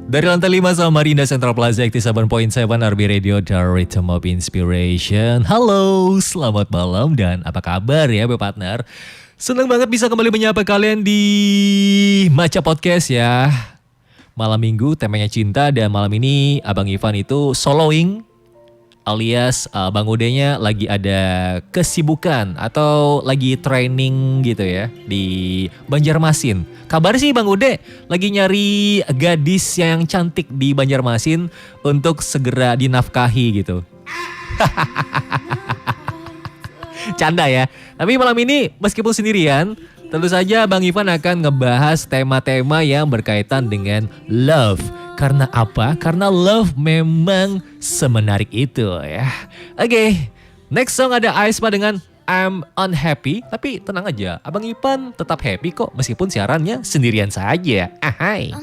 Dari lantai 5 Samarinda Central Plaza Active 7.7 RB Radio, The Rhythm of Inspiration. Halo, selamat malam dan apa kabar ya partner? Senang banget bisa kembali menyapa kalian di Maca Podcast ya. Malam minggu temanya cinta dan malam ini Abang Ivan itu soloing alias Bang Udenya lagi ada kesibukan atau lagi training gitu ya di Banjarmasin. Kabar sih Bang Ude lagi nyari gadis yang cantik di Banjarmasin untuk segera dinafkahi gitu. Canda ya. Tapi malam ini meskipun sendirian, tentu saja Bang Ivan akan ngebahas tema-tema yang berkaitan dengan love. Karena apa? Karena love memang semenarik itu ya. Oke, next song ada Aespa dengan I'm Unhappy. Tapi tenang aja, Abang Ivan tetap happy kok meskipun siarannya sendirian saja. Ahai.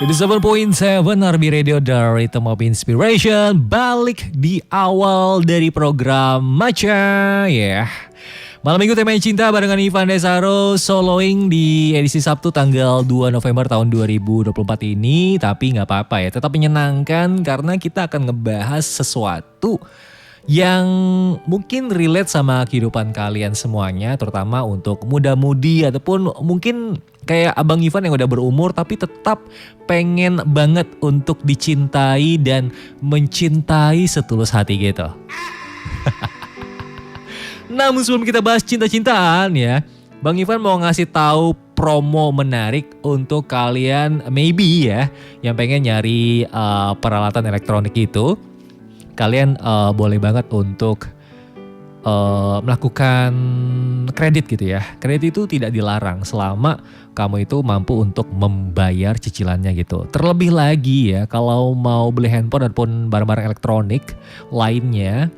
Itu 7.7 RB Radio, The Rhythm of Inspiration. Balik di awal dari program Maca ya. Malam minggu temanya cinta barengan Ivan Desaro soloing di edisi Sabtu tanggal 2 November tahun 2024 ini. Tapi gak apa-apa ya, tetap menyenangkan karena kita akan ngebahas sesuatu yang mungkin relate sama kehidupan kalian semuanya. Terutama untuk muda-mudi ataupun mungkin kayak Abang Ivan yang udah berumur tapi tetap pengen banget untuk dicintai dan mencintai setulus hati gitu. Namun sebelum kita bahas cinta-cintaan ya, Bang Ivan mau ngasih tahu promo menarik untuk kalian maybe ya yang pengen nyari peralatan elektronik itu. Kalian boleh banget untuk melakukan kredit gitu ya. Kredit itu tidak dilarang selama kamu itu mampu untuk membayar cicilannya gitu. Terlebih lagi ya kalau mau beli handphone ataupun barang-barang elektronik lainnya,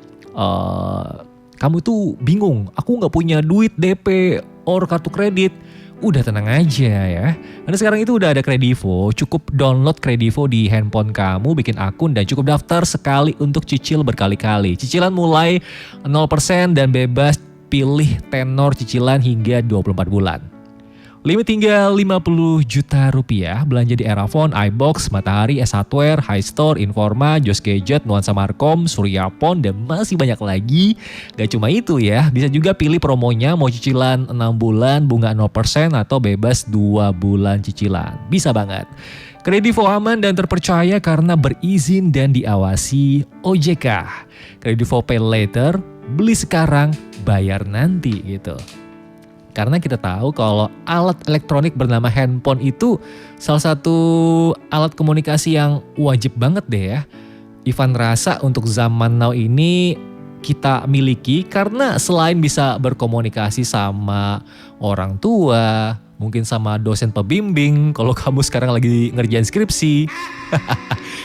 kamu tuh bingung, aku gak punya duit DP or kartu kredit. Udah tenang aja ya. Karena sekarang itu udah ada Kredivo, cukup download Kredivo di handphone kamu, bikin akun dan cukup daftar sekali untuk cicil berkali-kali. Cicilan mulai 0% dan bebas pilih tenor cicilan hingga 24 bulan. Limit tinggal 50 juta rupiah, belanja di Erafone, iBox, Matahari, S Hardware, High Store, Informa, Jos Gadget, Nuansa Markom, Suryapon, dan masih banyak lagi. Gak cuma itu ya, bisa juga pilih promonya mau cicilan 6 bulan, bunga 0% atau bebas 2 bulan cicilan. Bisa banget. Kredivo aman dan terpercaya karena berizin dan diawasi OJK. Kredivo Pay Later, beli sekarang, bayar nanti gitu. Karena kita tahu kalau alat elektronik bernama handphone itu salah satu alat komunikasi yang wajib banget deh ya. Ivan rasa untuk zaman now ini kita miliki karena selain bisa berkomunikasi sama orang tua, mungkin sama dosen pembimbing kalau kamu sekarang lagi ngerjain skripsi.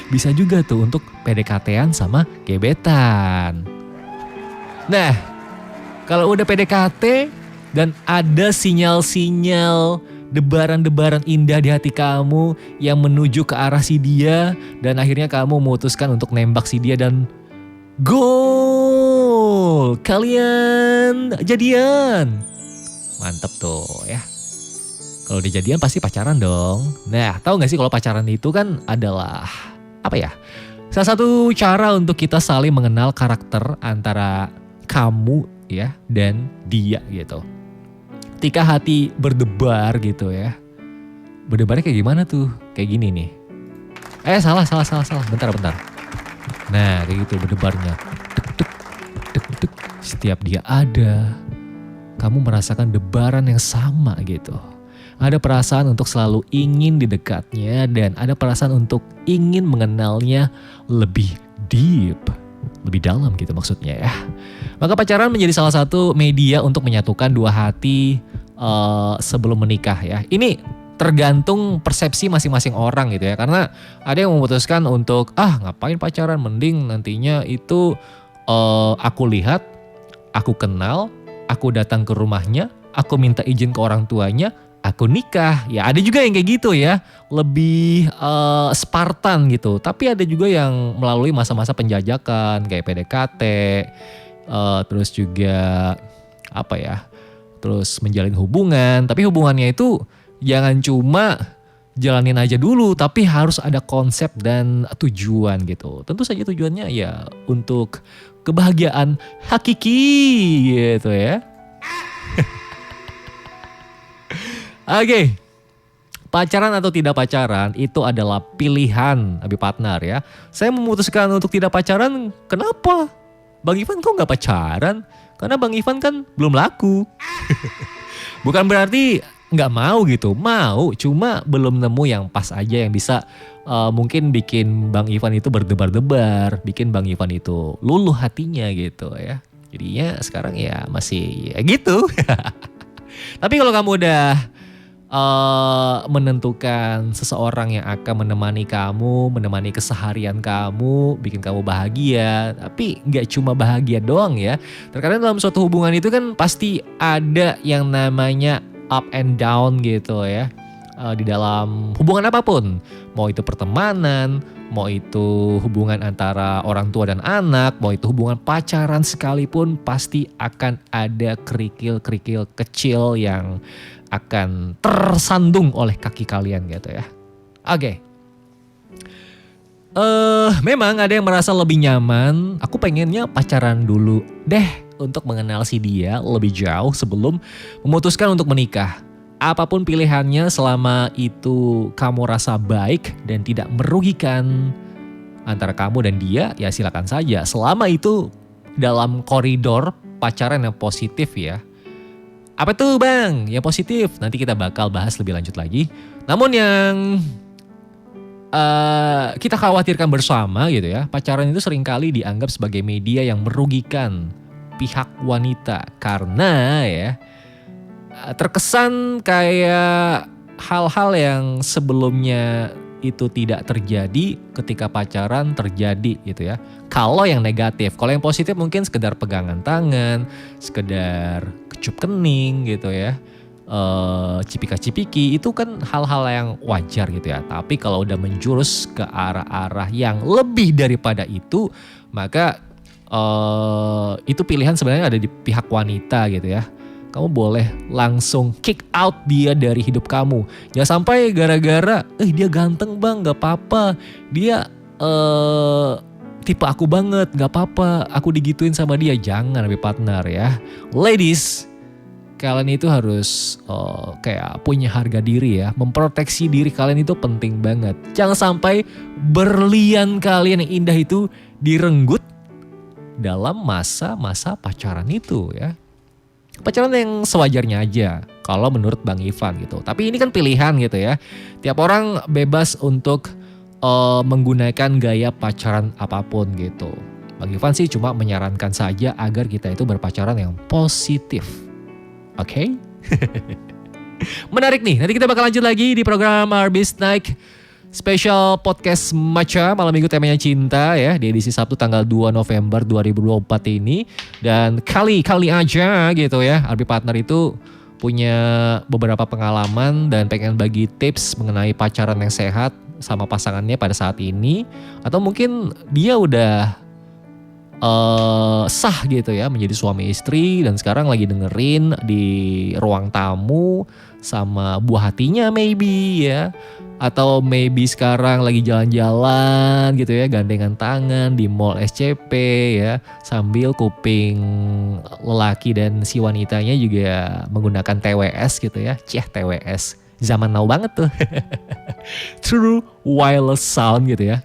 Bisa juga tuh untuk PDKT-an sama gebetan. Nah, kalau udah PDKT dan ada sinyal-sinyal debaran-debaran indah di hati kamu yang menuju ke arah si dia dan akhirnya kamu memutuskan untuk nembak si dia dan gol! Kalian jadian. Mantep tuh ya. Kalau udah jadian pasti pacaran dong. Nah, tahu gak sih kalau pacaran itu kan adalah apa ya? Salah satu cara untuk kita saling mengenal karakter antara kamu ya dan dia gitu. Ketika hati berdebar gitu ya. Berdebarnya kayak gimana tuh? Kayak gini nih. Salah. Bentar. Nah kayak gitu berdebarnya. Dek. Setiap dia ada, kamu merasakan debaran yang sama gitu. Ada perasaan untuk selalu ingin di dekatnya dan ada perasaan untuk ingin mengenalnya lebih deep. Lebih dalam gitu maksudnya ya. Maka pacaran menjadi salah satu media untuk menyatukan dua hati sebelum menikah ya. Ini tergantung persepsi masing-masing orang gitu ya. Karena ada yang memutuskan untuk ngapain pacaran, mending nantinya itu aku lihat, aku kenal, aku datang ke rumahnya, aku minta izin ke orang tuanya, aku nikah. Ya ada juga yang kayak gitu ya, lebih Spartan gitu. Tapi ada juga yang melalui masa-masa penjajakan kayak PDKT, terus juga apa ya, terus menjalin hubungan. Tapi hubungannya itu jangan cuma jalanin aja dulu, tapi harus ada konsep dan tujuan gitu. Tentu saja tujuannya ya untuk kebahagiaan hakiki gitu ya. Oke. Pacaran atau tidak pacaran itu adalah pilihan Abi Partner ya. Saya memutuskan untuk tidak pacaran, kenapa? Bang Ivan kok gak pacaran? Karena Bang Ivan kan belum laku. Bukan berarti gak mau gitu, mau, cuma belum nemu yang pas aja yang bisa mungkin bikin Bang Ivan itu berdebar-debar, bikin Bang Ivan itu luluh hatinya gitu ya. Jadinya sekarang ya masih ya gitu. Tapi kalau kamu udah menentukan seseorang yang akan menemani kamu, menemani keseharian kamu, bikin kamu bahagia. Tapi gak cuma bahagia doang ya. Terkadang dalam suatu hubungan itu kan pasti ada yang namanya up and down gitu ya. Di dalam hubungan apapun. Mau itu pertemanan, mau itu hubungan antara orang tua dan anak, mau itu hubungan pacaran sekalipun, pasti akan ada kerikil-kerikil kecil yang akan tersandung oleh kaki kalian gitu ya. Oke. Memang ada yang merasa lebih nyaman, aku pengennya pacaran dulu deh untuk mengenal si dia lebih jauh sebelum memutuskan untuk menikah. Apapun pilihannya selama itu kamu rasa baik dan tidak merugikan antara kamu dan dia, ya silakan saja. Selama itu dalam koridor pacaran yang positif ya. Apa tuh bang? Yang positif. Nanti kita bakal bahas lebih lanjut lagi. Namun yang kita khawatirkan bersama gitu ya. Pacaran itu seringkali dianggap sebagai media yang merugikan pihak wanita. Karena ya terkesan kayak hal-hal yang sebelumnya itu tidak terjadi ketika pacaran terjadi gitu ya. Kalau yang negatif, kalau yang positif mungkin sekedar pegangan tangan, sekedar kecup kening gitu ya. Cipika-cipiki itu kan hal-hal yang wajar gitu ya. Tapi kalau udah menjurus ke arah-arah yang lebih daripada itu, maka itu pilihan sebenarnya ada di pihak wanita gitu ya. Kamu boleh langsung kick out dia dari hidup kamu. Jangan sampai gara-gara, dia ganteng bang, gak apa-apa. Dia tipe aku banget, gak apa-apa. Aku digituin sama dia. Jangan Abi Partner ya. Ladies, kalian itu harus kayak punya harga diri ya. Memproteksi diri kalian itu penting banget. Jangan sampai berlian kalian yang indah itu direnggut dalam masa-masa pacaran itu ya. Pacaran yang sewajarnya aja kalau menurut Bang Ivan gitu. Tapi ini kan pilihan gitu ya. Tiap orang bebas untuk menggunakan gaya pacaran apapun gitu. Bang Ivan sih cuma menyarankan saja agar kita itu berpacaran yang positif. Oke? Menarik nih. Nanti kita bakal lanjut lagi di program Arbis Night Special Podcast Matcha malam minggu temanya cinta ya di edisi Sabtu tanggal 2 November 2024 ini. Dan kali aja gitu ya Arbi Partner itu punya beberapa pengalaman dan pengen bagi tips mengenai pacaran yang sehat sama pasangannya pada saat ini. Atau mungkin dia udah sah gitu ya menjadi suami istri dan sekarang lagi dengerin di ruang tamu sama buah hatinya maybe ya. Atau maybe sekarang lagi jalan-jalan gitu ya, gandengan tangan di mall SCP ya. Sambil kuping lelaki dan si wanitanya juga menggunakan TWS gitu ya. TWS, zaman now banget tuh. True wireless sound gitu ya.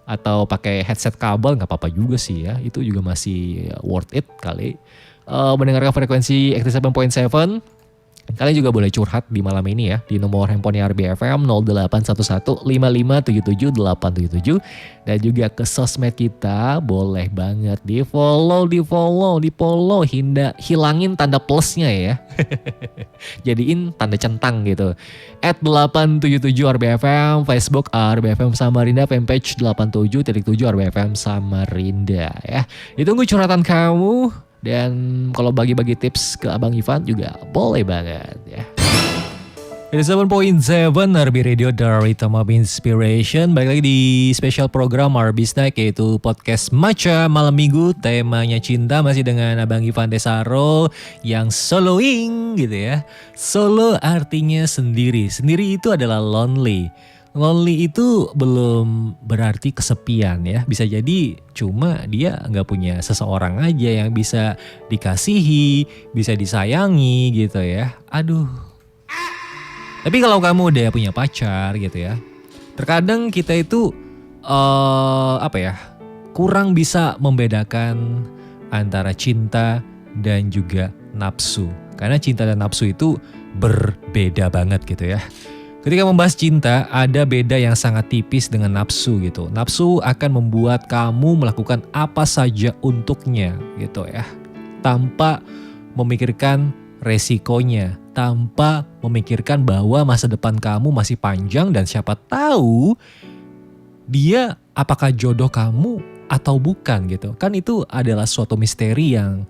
Atau pakai headset kabel gak apa-apa juga sih ya. Itu juga masih worth it kali. Mendengarkan frekuensi 87.7. Kalian juga boleh curhat di malam ini ya di nomor handphone RBFM 081155777877 dan juga ke sosmed kita boleh banget di follow, hilangin tanda plusnya ya. Jadiin tanda centang gitu. @877RBFM, Facebook RBFM Samarinda, fanpage 87.7 RBFM Samarinda ya. Ditunggu curhatan kamu. Dan kalau bagi-bagi tips ke Abang Ivan juga boleh banget ya. Ini 7.7 RB Radio dari Rhythm of Inspiration. Balik lagi di special program RB Snack, yaitu podcast Matcha malam minggu. Temanya cinta, masih dengan Abang Ivan Desaro yang soloing gitu ya. Solo artinya sendiri. Sendiri itu adalah lonely. Lonely itu belum berarti kesepian ya. Bisa jadi cuma dia gak punya seseorang aja yang bisa dikasihi, bisa disayangi gitu ya. Aduh. Tapi kalau kamu udah punya pacar gitu ya, terkadang kita itu kurang bisa membedakan antara cinta dan juga nafsu. Karena cinta dan nafsu itu berbeda banget gitu ya. Ketika membahas cinta, ada beda yang sangat tipis dengan nafsu gitu. Nafsu akan membuat kamu melakukan apa saja untuknya gitu ya, tanpa memikirkan resikonya, tanpa memikirkan bahwa masa depan kamu masih panjang dan siapa tahu dia apakah jodoh kamu atau bukan gitu. Kan itu adalah suatu misteri yang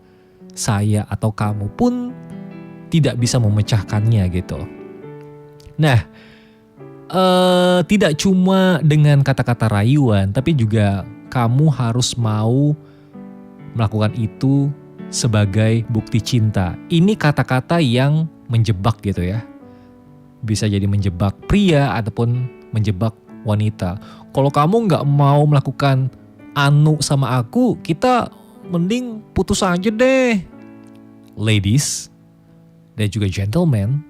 saya atau kamu pun tidak bisa memecahkannya gitu. Nah, tidak cuma dengan kata-kata rayuan, tapi juga kamu harus mau melakukan itu sebagai bukti cinta. Ini kata-kata yang menjebak gitu ya. Bisa jadi menjebak pria ataupun menjebak wanita. Kalau kamu gak mau melakukan anu sama aku, kita mending putus aja deh. Ladies dan juga gentlemen,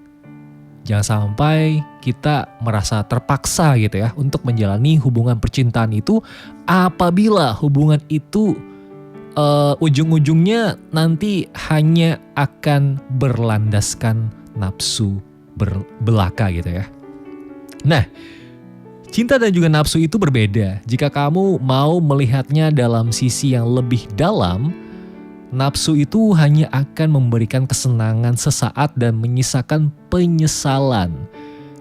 jangan sampai kita merasa terpaksa gitu ya untuk menjalani hubungan percintaan itu apabila hubungan itu ujung-ujungnya nanti hanya akan berlandaskan nafsu belaka gitu ya. Nah, cinta dan juga nafsu itu berbeda. Jika kamu mau melihatnya dalam sisi yang lebih dalam, nafsu itu hanya akan memberikan kesenangan sesaat dan menyisakan penyesalan.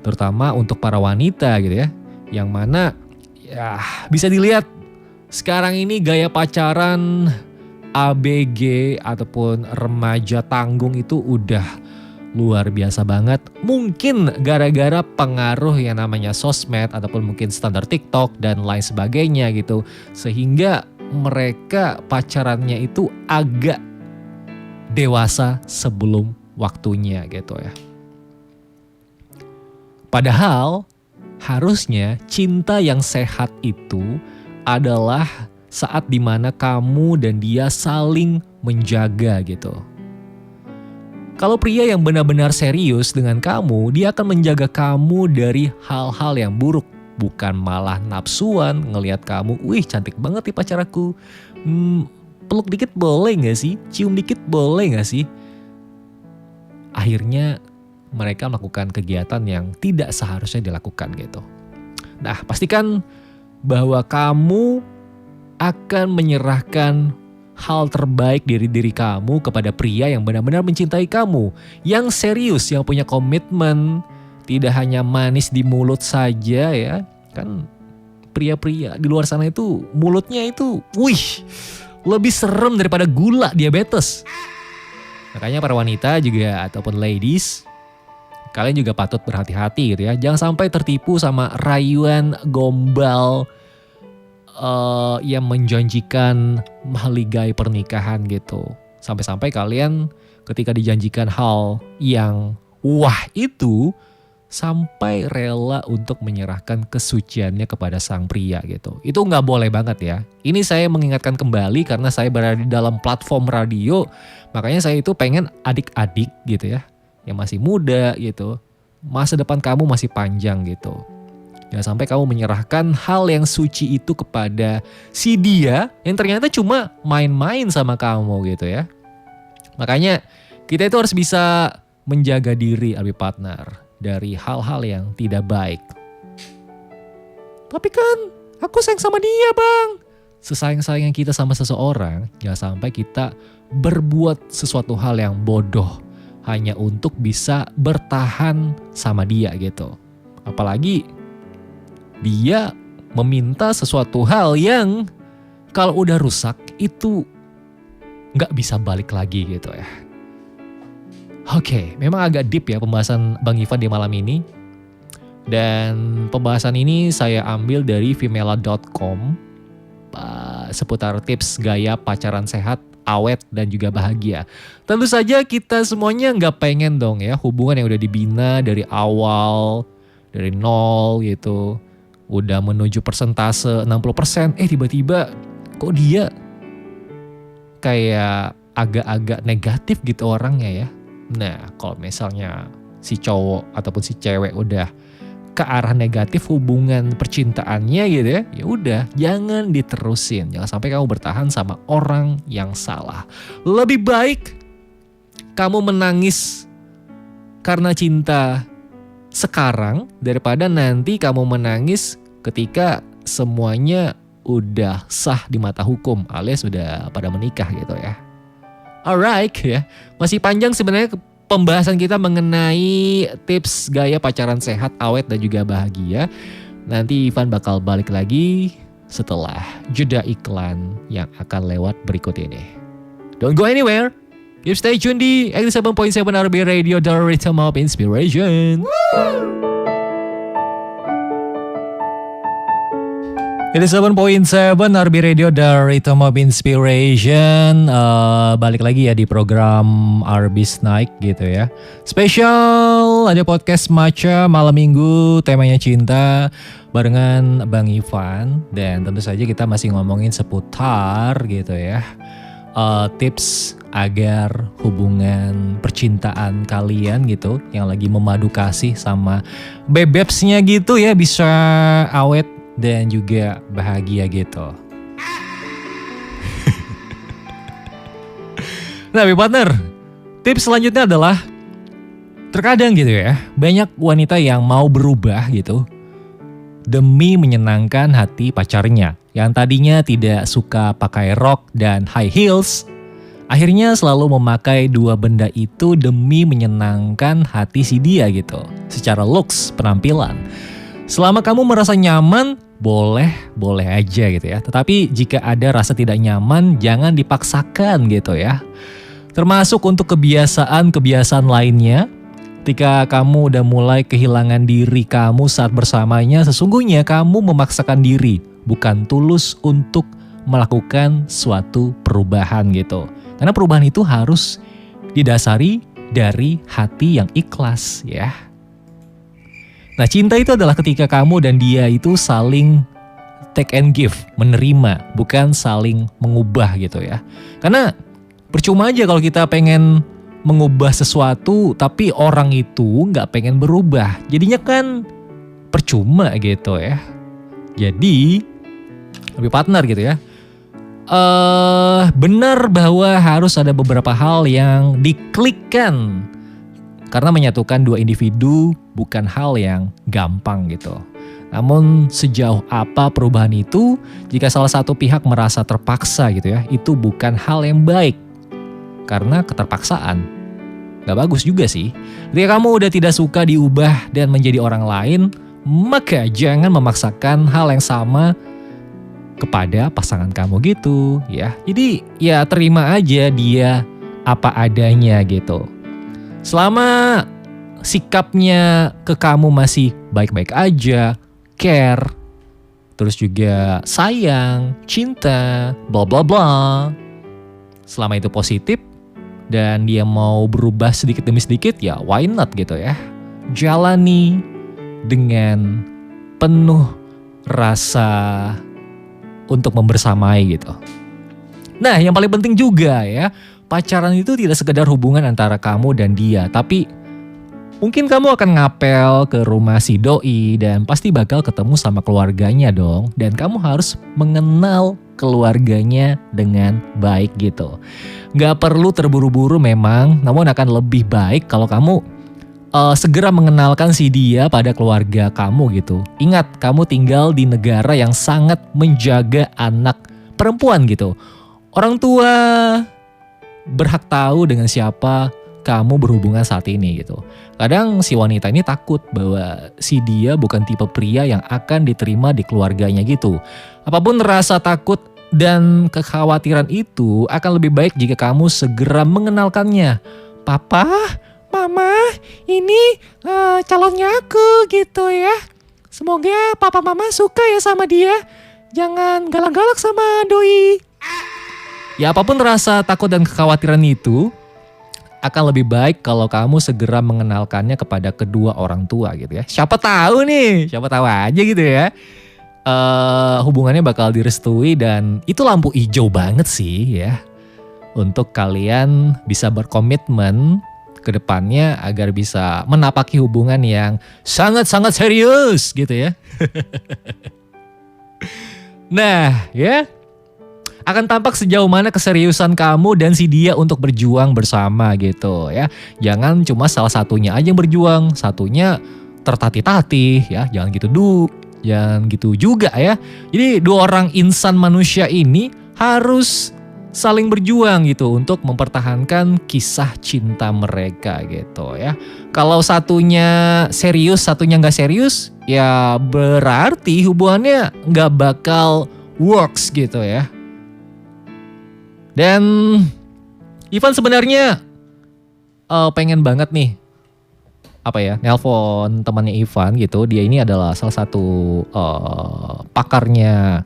Terutama untuk para wanita gitu ya. Yang mana ya bisa dilihat sekarang ini gaya pacaran ABG ataupun remaja tanggung itu udah luar biasa banget. Mungkin gara-gara pengaruh yang namanya sosmed ataupun mungkin standar TikTok dan lain sebagainya gitu. Sehingga mereka pacarannya itu agak dewasa sebelum waktunya gitu ya. Padahal harusnya cinta yang sehat itu adalah saat dimana kamu dan dia saling menjaga gitu. Kalau pria yang benar-benar serius dengan kamu, dia akan menjaga kamu dari hal-hal yang buruk. Bukan malah nafsuan ngelihat kamu, wih cantik banget nih pacar aku. Peluk dikit boleh gak sih? Cium dikit boleh gak sih? Akhirnya mereka melakukan kegiatan yang tidak seharusnya dilakukan gitu. Nah, pastikan bahwa kamu akan menyerahkan hal terbaik dari diri kamu kepada pria yang benar-benar mencintai kamu. Yang serius, yang punya komitmen, tidak hanya manis di mulut saja ya. Kan pria-pria di luar sana itu mulutnya itu, wih, lebih serem daripada gula diabetes. Makanya para wanita juga ataupun ladies, kalian juga patut berhati-hati gitu ya. Jangan sampai tertipu sama rayuan gombal yang menjanjikan mahligai pernikahan gitu. Sampai-sampai kalian ketika dijanjikan hal yang wah itu, sampai rela untuk menyerahkan kesuciannya kepada sang pria gitu. Itu gak boleh banget ya. Ini saya mengingatkan kembali karena saya berada di dalam platform radio. Makanya saya itu pengen adik-adik gitu ya, yang masih muda gitu, masa depan kamu masih panjang gitu. Jangan sampai kamu menyerahkan hal yang suci itu kepada si dia yang ternyata cuma main-main sama kamu gitu ya. Makanya kita itu harus bisa menjaga diri RB Partner dari hal-hal yang tidak baik. Tapi kan aku sayang sama dia bang. Sesayang-sayang kita sama seseorang, jangan sampai kita berbuat sesuatu hal yang bodoh hanya untuk bisa bertahan sama dia gitu. Apalagi dia meminta sesuatu hal yang kalau udah rusak itu gak bisa balik lagi gitu ya. Oke, memang agak deep ya pembahasan Bang Ivan di malam ini. Dan pembahasan ini saya ambil dari femela.com seputar tips gaya pacaran sehat, awet, dan juga bahagia. Tentu saja kita semuanya nggak pengen dong ya hubungan yang udah dibina dari awal, dari nol gitu. Udah menuju persentase 60%, tiba-tiba kok dia kayak agak-agak negatif gitu orangnya ya. Nah, kalau misalnya si cowok ataupun si cewek udah ke arah negatif hubungan percintaannya gitu ya udah jangan diterusin. Jangan sampai kamu bertahan sama orang yang salah. Lebih baik kamu menangis karena cinta sekarang daripada nanti kamu menangis ketika semuanya udah sah di mata hukum alias sudah pada menikah gitu ya. Alright ya, masih panjang sebenarnya pembahasan kita mengenai tips gaya pacaran sehat, awet, dan juga bahagia. Nanti Ivan bakal balik lagi setelah jeda iklan yang akan lewat berikut ini. Don't go anywhere, keep stay tuned di 87.7 RB Radio, the rhythm of inspiration. Ini 7.7 RB Radio dari Rhythm of Inspiration. Balik lagi ya di program RB's Night gitu ya. Spesial ada podcast Maca malam minggu temanya cinta barengan Bang Ivan. Dan tentu saja kita masih ngomongin seputar gitu ya. Tips agar hubungan percintaan kalian gitu yang lagi memadu kasih sama bebebsnya gitu ya bisa awet dan juga bahagia gitu. Nah, partner, tips selanjutnya adalah terkadang gitu ya, banyak wanita yang mau berubah gitu demi menyenangkan hati pacarnya yang tadinya tidak suka pakai rok dan high heels. Akhirnya selalu memakai dua benda itu demi menyenangkan hati si dia gitu, secara looks, penampilan. Selama kamu merasa nyaman, boleh aja gitu ya. Tetapi jika ada rasa tidak nyaman, jangan dipaksakan gitu ya. Termasuk untuk kebiasaan-kebiasaan lainnya. Ketika kamu udah mulai kehilangan diri kamu saat bersamanya, sesungguhnya kamu memaksakan diri, bukan tulus untuk melakukan suatu perubahan gitu. Karena perubahan itu harus didasari dari hati yang ikhlas ya. Nah, cinta itu adalah ketika kamu dan dia itu saling take and give, menerima, bukan saling mengubah gitu ya. Karena percuma aja kalau kita pengen mengubah sesuatu tapi orang itu nggak pengen berubah. Jadinya kan percuma gitu ya. Jadi, lebih partner gitu ya. Benar bahwa harus ada beberapa hal yang diklikkan karena menyatukan dua individu bukan hal yang gampang gitu. Namun sejauh apa perubahan itu, jika salah satu pihak merasa terpaksa gitu ya, itu bukan hal yang baik. Karena keterpaksaan gak bagus juga sih. Ketika kamu udah tidak suka diubah dan menjadi orang lain, maka jangan memaksakan hal yang sama kepada pasangan kamu gitu ya. Jadi ya terima aja dia apa adanya gitu. Selama sikapnya ke kamu masih baik-baik aja, care, terus juga sayang, cinta, bla bla bla. Selama itu positif dan dia mau berubah sedikit demi sedikit, ya why not gitu ya. Jalani dengan penuh rasa untuk membersamai gitu. Nah, yang paling penting juga ya, pacaran itu tidak sekedar hubungan antara kamu dan dia, tapi mungkin kamu akan ngapel ke rumah si doi dan pasti bakal ketemu sama keluarganya dong. Dan kamu harus mengenal keluarganya dengan baik gitu. Gak perlu terburu-buru memang, namun akan lebih baik kalau kamu segera mengenalkan si dia pada keluarga kamu gitu. Ingat, kamu tinggal di negara yang sangat menjaga anak perempuan gitu. Orang tua berhak tahu dengan siapa kamu berhubungan saat ini gitu. Kadang si wanita ini takut bahwa si dia bukan tipe pria yang akan diterima di keluarganya gitu. Apapun rasa takut dan kekhawatiran itu akan lebih baik jika kamu segera mengenalkannya. Papa, Mama, ini calonnya aku gitu ya. Semoga papa mama suka ya sama dia. Jangan galak-galak sama doi. Ya apapun rasa takut dan kekhawatiran itu, akan lebih baik kalau kamu segera mengenalkannya kepada kedua orang tua gitu ya. Siapa tahu aja gitu ya. Hubungannya bakal direstui dan itu lampu hijau banget sih ya. Untuk kalian bisa berkomitmen ke depannya agar bisa menapaki hubungan yang sangat-sangat serius gitu ya. Nah ya. Akan tampak sejauh mana keseriusan kamu dan si dia untuk berjuang bersama gitu ya. Jangan cuma salah satunya aja yang berjuang, satunya tertatih-tatih ya. Jangan gitu juga ya. Jadi dua orang insan manusia ini harus saling berjuang gitu untuk mempertahankan kisah cinta mereka gitu ya. Kalau satunya serius, satunya nggak serius, ya berarti hubungannya nggak bakal works gitu ya. Dan Ivan sebenarnya pengen banget nih nelpon temannya Ivan gitu. Dia ini adalah salah satu pakarnya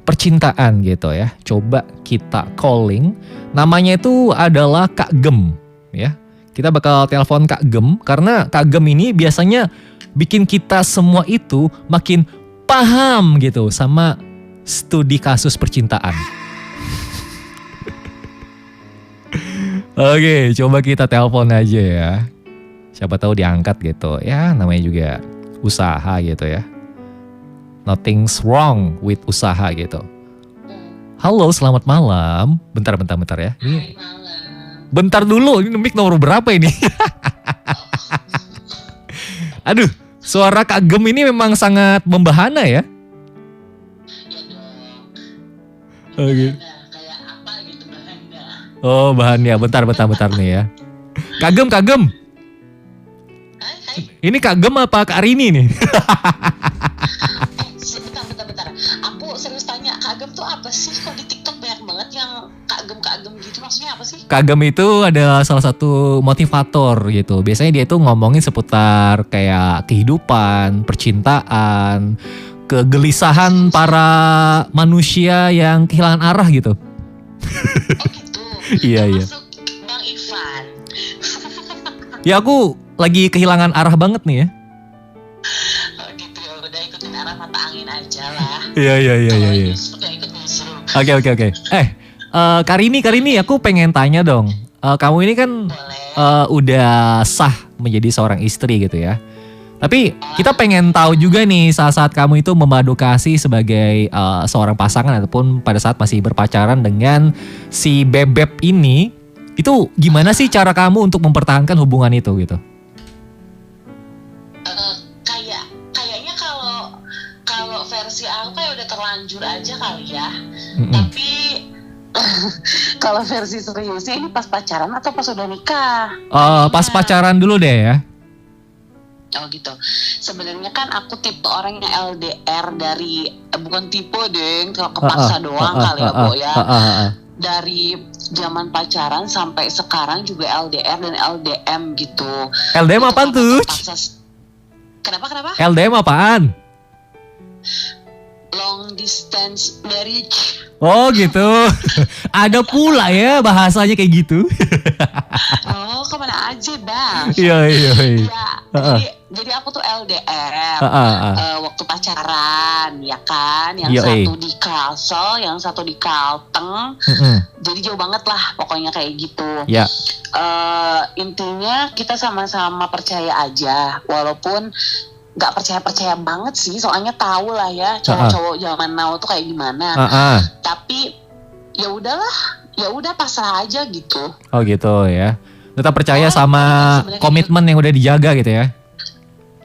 percintaan gitu ya. Coba kita calling. Namanya itu adalah Kak Gem ya. Kita bakal telepon Kak Gem karena Kak Gem ini biasanya bikin kita semua itu makin paham gitu sama studi kasus percintaan. Oke, coba kita telepon aja ya. Siapa tahu diangkat gitu. Ya, namanya juga usaha gitu ya. Nothing's wrong with usaha gitu. Halo, selamat malam. Bentar ya. Hai, malam. Bentar dulu, ini mic nomor berapa ini? Aduh, suara Kak Gem ini memang sangat membahana ya. Ya dong. Oke. Kayak apa gitu bahannya. Oh, bahannya. Bentar nih ya. Kak Gem. Hai. Ini Kak Gem apa Kak Rini nih? Bentar. Aku serius tanya, Kak Gem tuh apa sih? Kok di TikTok banyak banget yang Kak Gem gitu, maksudnya apa sih? Kak Gem itu adalah salah satu motivator gitu. Biasanya dia tuh ngomongin seputar kayak kehidupan, percintaan, kegelisahan para manusia yang kehilangan arah gitu. Oh gitu. Iya. Masuk Bang Ivan. Ya aku lagi kehilangan arah banget nih ya. Oh gitu, udah ikutin arah mata angin aja lah. Iya. Justru kayak ikut nyusul. Oke. Kak Rini, aku pengen tanya dong. Kamu ini kan Boleh. udah sah menjadi seorang istri gitu ya. Tapi kita pengen tahu juga nih saat-saat kamu itu memadu kasih sebagai seorang pasangan ataupun pada saat masih berpacaran dengan si bebek ini, itu gimana sih cara kamu untuk mempertahankan hubungan itu gitu? Kayaknya kalau versi aku kayak udah terlanjur aja kali ya. Mm-mm. Tapi kalau versi seriusnya ini pas pacaran atau pas udah nikah? Pas pacaran dulu deh ya. Oh gitu. Sebenarnya kan aku tipe orang yang LDR dari bukan tipe deng, kepaksa doang kali ya, Bo ya. Dari zaman pacaran sampai sekarang juga LDR dan LDM gitu. LDM apaan tuh? Kenapa? LDM apaan? Long distance marriage. Oh gitu. Ada pula ya bahasanya kayak gitu. Oh, kemana aja bang? Iya. Ya, jadi aku tuh LDR waktu pacaran, ya kan? Yang satu di Kalsel, yang satu di Kalteng. Jadi jauh banget lah, pokoknya kayak gitu. Ya. Intinya kita sama-sama percaya aja, walaupun nggak percaya banget sih, soalnya tahu lah ya cowok-cowok zaman now tuh kayak gimana. Tapi ya udah pasrah aja gitu. Oh gitu ya. Tetap percaya sama komitmen yang udah dijaga gitu ya.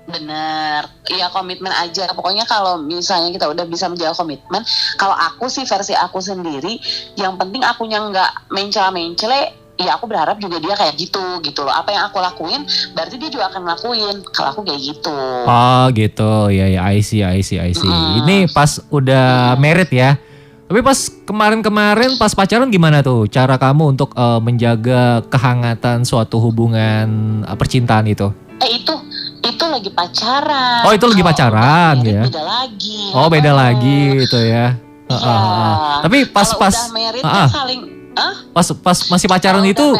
Bener, ya komitmen aja. Pokoknya kalau misalnya kita udah bisa menjaga komitmen, kalau aku sih versi aku sendiri, yang penting akunya nggak mencela-mencele, ya aku berharap juga dia kayak gitu loh. Apa yang aku lakuin, berarti dia juga akan ngelakuin. Kalau aku kayak gitu. Oh gitu, ya I see. Ini pas udah married ya, Tapi pas kemarin pas pacaran gimana tuh cara kamu untuk menjaga kehangatan suatu hubungan percintaan itu? Itu lagi pacaran. Oh, itu lagi pacaran ya. Beda lagi. Oh, beda lagi itu ya. Iya. Tapi pas udah married kan saling pas masih pacaran itu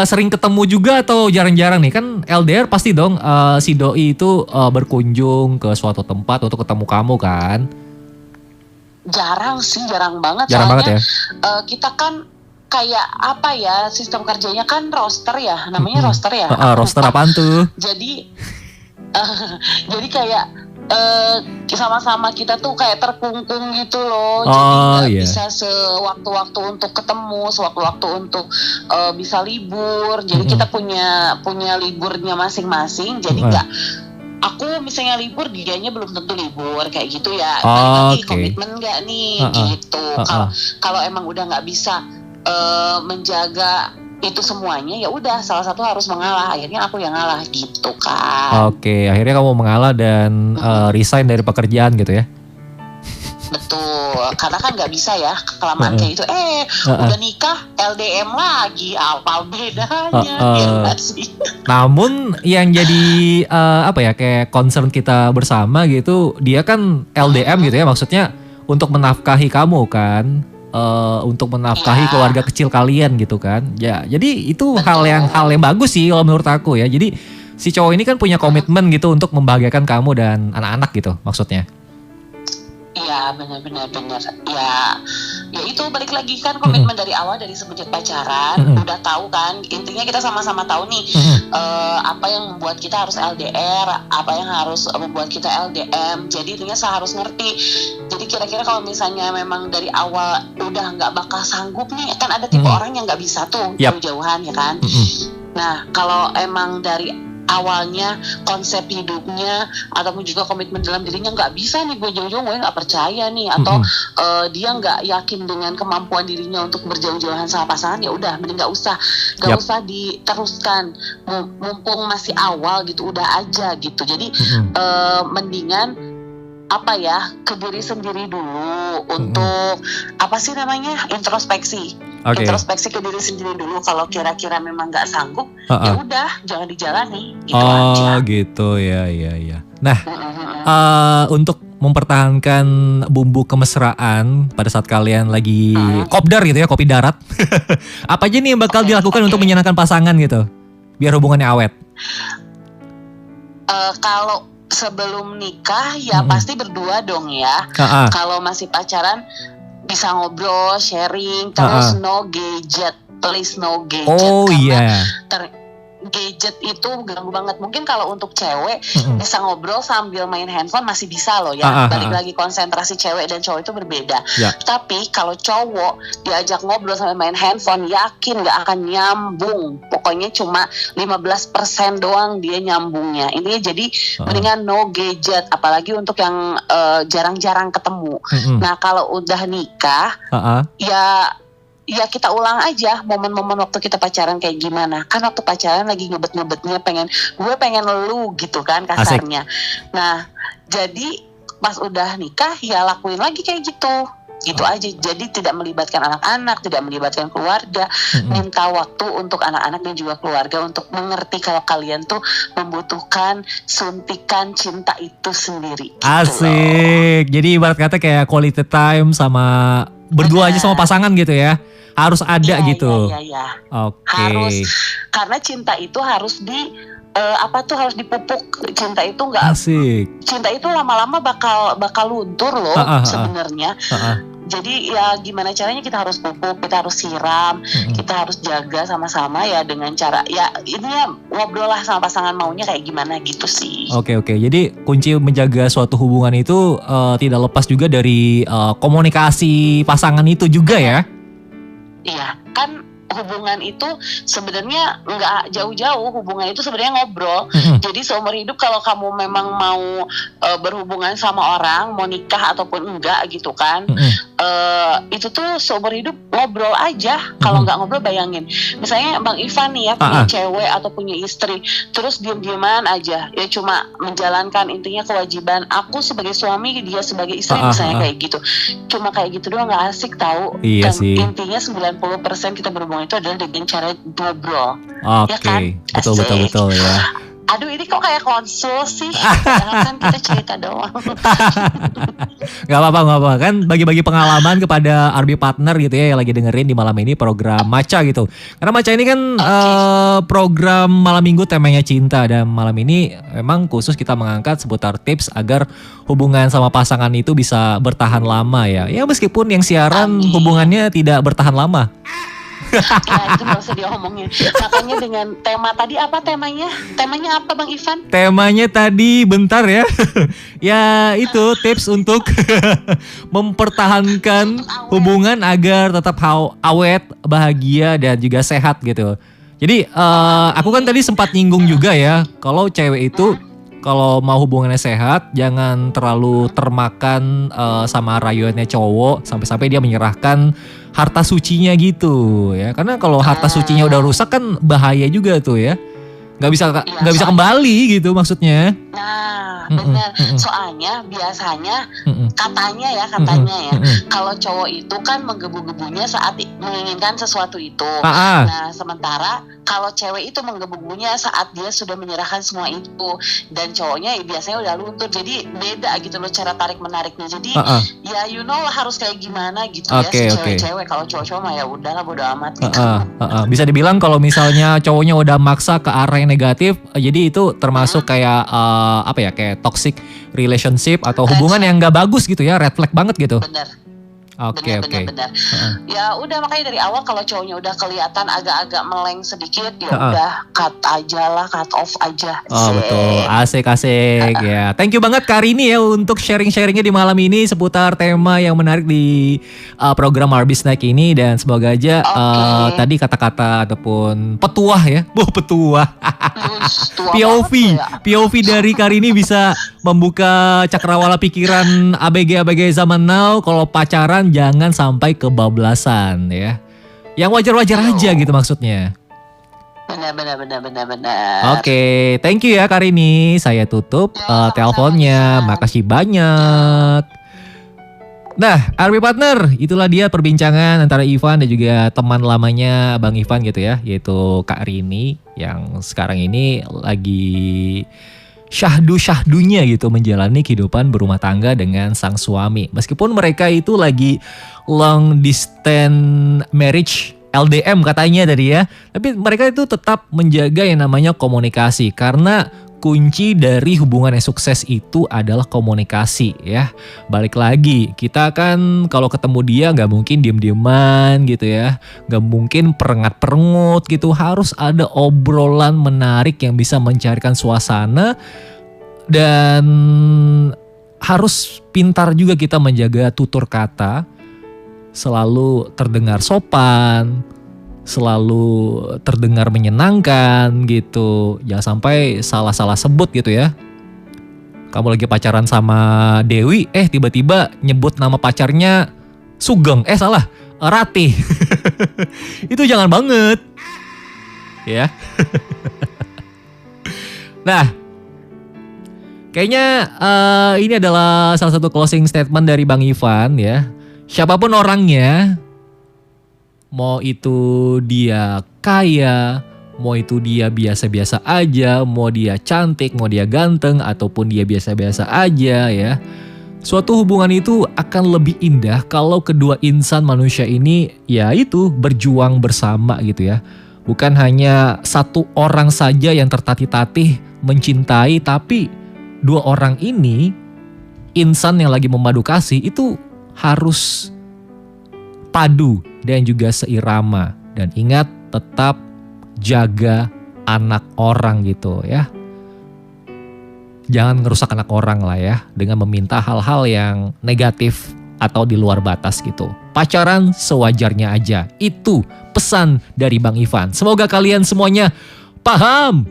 sering ketemu juga atau jarang-jarang nih? Kan LDR pasti dong si doi itu berkunjung ke suatu tempat untuk ketemu kamu kan? Jarang sih, jarang banget. Jarang soalnya banget ya? Kita kan kayak apa ya, sistem kerjanya kan roster ya, namanya roster ya. Roster apaan tuh? Jadi jadi kayak sama-sama kita tuh kayak terkungkung gitu loh. Jadi nggak bisa sewaktu-waktu untuk ketemu, sewaktu-waktu untuk bisa libur. Jadi kita punya liburnya masing-masing. Jadi nggak, aku misalnya libur, dianya belum tentu libur kayak gitu ya. Lagi komitmen nggak nih gitu. Kalau emang udah nggak bisa menjaga itu semuanya, ya udah salah satu harus mengalah. Akhirnya aku yang ngalah gitu kan. Oke, akhirnya kamu mengalah dan resign dari pekerjaan gitu ya? Betul, karena kan nggak bisa ya kelamaan kayak gitu. Udah nikah LDM lagi, apa bedanya? Ya sih. Namun yang jadi apa ya, kayak concern kita bersama gitu, dia kan LDM gitu ya, maksudnya untuk menafkahi kamu kan. Untuk menafkahi keluarga kecil kalian gitu kan. Ya, jadi itu hal yang bagus sih kalau menurut aku ya. Jadi si cowok ini kan punya komitmen gitu untuk membahagiakan kamu dan anak-anak gitu maksudnya. Iya, benar. Ya itu balik lagi kan komitmen dari awal, dari semenjak pacaran udah tahu kan. Intinya kita sama-sama tahu nih apa yang membuat kita harus LDR, apa yang harus membuat kita LDM. Jadi intinya saya harus ngerti. Jadi kira-kira kalau misalnya memang dari awal udah nggak bakal sanggup nih, kan ada tipe orang yang nggak bisa tuh jauh-jauhan ya kan. Nah kalau emang dari awalnya konsep hidupnya ataupun juga komitmen dalam dirinya nggak bisa nih, gue jauh-jauh gue nggak percaya nih, atau dia nggak yakin dengan kemampuan dirinya untuk berjauh-jauhan sama pasangan, ya udah mending nggak usah diteruskan, mumpung masih awal gitu, udah aja gitu. Jadi mendingan apa ya, ke diri sendiri dulu untuk apa sih namanya, introspeksi. Introspeksi ke diri sendiri dulu. Kalau kira-kira memang nggak sanggup, ya udah jangan dijalani gitu aja. Gitu ya. Nah, untuk mempertahankan bumbu kemesraan pada saat kalian lagi kopdar gitu ya, kopi darat, apa aja nih yang bakal dilakukan untuk menyenangkan pasangan gitu, biar hubungannya awet? Kalau sebelum nikah ya pasti berdua dong ya. Kalau masih pacaran bisa ngobrol, sharing, terus no gadget, please no gadget. Oh iya. Gadget itu ganggu banget. Mungkin kalau untuk cewek bisa ngobrol sambil main handphone masih bisa loh ya. Balik lagi, konsentrasi cewek dan cowok itu berbeda. Tapi kalau cowok diajak ngobrol sambil main handphone, yakin gak akan nyambung. Pokoknya cuma 15% doang dia nyambungnya. Ini jadi mendingan no gadget. Apalagi untuk yang jarang-jarang ketemu. Nah kalau udah nikah ya kita ulang aja momen-momen waktu kita pacaran kayak gimana. Kan waktu pacaran lagi ngebet-ngebetnya, gue pengen lu gitu kan kasarnya. Nah jadi pas udah nikah ya lakuin lagi kayak gitu aja. Jadi tidak melibatkan anak-anak, tidak melibatkan keluarga. Minta waktu untuk anak-anak dan juga keluarga untuk mengerti kalau kalian tuh membutuhkan suntikan cinta itu sendiri gitu. Asik. Jadi ibarat kata kayak quality time sama berdua aja sama pasangan gitu ya. Harus ada gitu. Iya. Oke. Harus, karena cinta itu harus harus dipupuk. Cinta itu nggak. Asik. Cinta itu lama-lama bakal luntur loh sebenarnya. Jadi ya gimana caranya, kita harus pupuk, kita harus siram, kita harus jaga sama-sama ya, dengan cara ya ini ngobrol lah sama pasangan maunya kayak gimana gitu sih. Oke. Jadi kunci menjaga suatu hubungan itu tidak lepas juga dari komunikasi pasangan itu juga ya. Iya, kan hubungan itu sebenarnya nggak jauh-jauh, hubungan itu sebenarnya ngobrol. Jadi seumur hidup kalau kamu memang mau berhubungan sama orang, mau nikah ataupun enggak gitu kan, itu tuh seumur hidup ngobrol aja. Kalau nggak ngobrol, bayangin misalnya Bang Ivan nih ya punya cewek atau punya istri, terus diem-dieman aja ya, cuma menjalankan intinya kewajiban aku sebagai suami, dia sebagai istri, misalnya kayak gitu. Cuma kayak gitu doang, nggak asik tahu. Iya Dan sih. intinya 90% kita berhubungan itu adalah dengan cara ngobrol. Oke, Ya kan? betul ya. Aduh, ini kok kayak konsul sih? Padahal kan kita cerita doang. Gak apa-apa kan bagi-bagi pengalaman kepada RB Partner gitu ya yang lagi dengerin di malam ini program Maca gitu. Karena Maca ini kan program malam minggu temanya cinta, dan malam ini memang khusus kita mengangkat seputar tips agar hubungan sama pasangan itu bisa bertahan lama ya. Ya meskipun yang siaran hubungannya tidak bertahan lama. Ya, itu gak usah diomongin. Makanya dengan tema tadi, apa temanya? Temanya apa Bang Ivan? Temanya tadi bentar ya. Ya itu tips untuk mempertahankan hubungan agar tetap awet, bahagia dan juga sehat gitu. Jadi aku kan tadi sempat nyinggung juga ya, kalau cewek itu kalau mau hubungannya sehat, jangan terlalu termakan sama rayuannya cowok sampai-sampai dia menyerahkan harta sucinya gitu ya. Karena kalau harta sucinya udah rusak kan bahaya juga tuh ya. Nggak bisa kembali gitu maksudnya. Nah, benar. Soalnya biasanya katanya ya, kalau cowok itu kan menggebu-gebunya saat menginginkan sesuatu itu. Nah, sementara kalau cewek itu menggebu-gebunya saat dia sudah menyerahkan semua itu, dan cowoknya biasanya udah luntur. Jadi beda gitu loh cara tarik menariknya. Jadi ya harus kayak gimana gitu ya si cewek-cewek. Kalau cowok-cowok mah ya udahlah, bodo amat gitu. Bisa dibilang kalau misalnya cowoknya udah maksa ke arah yang negatif, jadi itu termasuk kayak kayak toxic relationship atau hubungan yang gak bagus gitu ya, red flag banget gitu. Bener. Oke. Benar. Ya udah, makanya dari awal kalau cowoknya udah kelihatan agak-agak meleng sedikit, ya udah cut off aja. Betul, asik ya. Thank you banget Karini ya untuk sharingnya di malam ini seputar tema yang menarik di program RB Snack ini, dan semoga aja tadi kata-kata ataupun petuah ya, petuah. POV dari Karini bisa membuka cakrawala pikiran ABG zaman now. Kalau pacaran jangan sampai kebablasan ya. Yang wajar-wajar aja gitu maksudnya. Benar. Oke, thank you ya Karini. Saya tutup teleponnya. Makasih banyak. Nah, RB Partner, itulah dia perbincangan antara Ivan dan juga teman lamanya Bang Ivan gitu ya, yaitu Kak Rini yang sekarang ini lagi syahdu-syahdunya gitu menjalani kehidupan berumah tangga dengan sang suami. Meskipun mereka itu lagi long distance marriage, LDM katanya tadi ya, tapi mereka itu tetap menjaga yang namanya komunikasi, karena kunci dari hubungan yang sukses itu adalah komunikasi ya. Balik lagi, kita kan kalau ketemu dia gak mungkin diem-dieman gitu ya, gak mungkin perengat-perengut gitu. Harus ada obrolan menarik yang bisa mencairkan suasana, dan harus pintar juga kita menjaga tutur kata, selalu terdengar sopan, selalu terdengar menyenangkan gitu. Jangan sampai salah-salah sebut gitu ya. Kamu lagi pacaran sama Dewi, tiba-tiba nyebut nama pacarnya Sugeng, salah, Ratih. Itu jangan banget ya. Nah, kayaknya ini adalah salah satu closing statement dari Bang Ivan ya. Siapapun orangnya, mau itu dia kaya, mau itu dia biasa-biasa aja, mau dia cantik, mau dia ganteng, ataupun dia biasa-biasa aja ya. Suatu hubungan itu akan lebih indah kalau kedua insan manusia ini ya itu berjuang bersama gitu ya. Bukan hanya satu orang saja yang tertatih-tatih mencintai, tapi dua orang ini, insan yang lagi memadu kasih itu harus padu dan juga seirama. Dan ingat, tetap jaga anak orang gitu ya. Jangan ngerusak anak orang lah ya dengan meminta hal-hal yang negatif atau di luar batas gitu. Pacaran sewajarnya aja. Itu pesan dari Bang Ivan. Semoga kalian semuanya paham.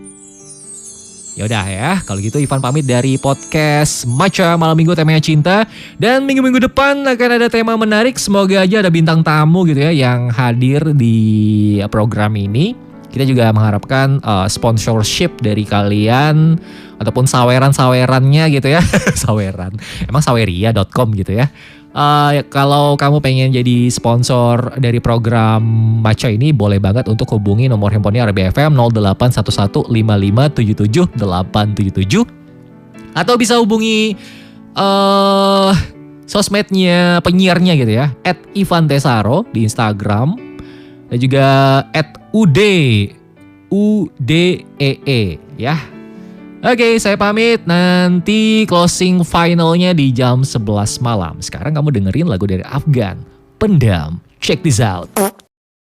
Yaudah ya, kalau gitu Ivan pamit dari podcast Matcha Malam Minggu temanya cinta. Dan minggu-minggu depan akan ada tema menarik. Semoga aja ada bintang tamu gitu ya yang hadir di program ini. Kita juga mengharapkan sponsorship dari kalian ataupun saweran-sawerannya gitu ya. Saweran, emang saweria.com gitu ya. Kalau kamu pengen jadi sponsor dari program Matcha ini, boleh banget untuk hubungi nomor handphonenya RBFM 081155777877 atau bisa hubungi sosmednya penyiarnya gitu ya, @ivantesaro di Instagram dan juga @udee ya. Oke, saya pamit. Nanti closing finalnya di jam 11 malam. Sekarang kamu dengerin lagu dari Afgan, Pendam. Check this out.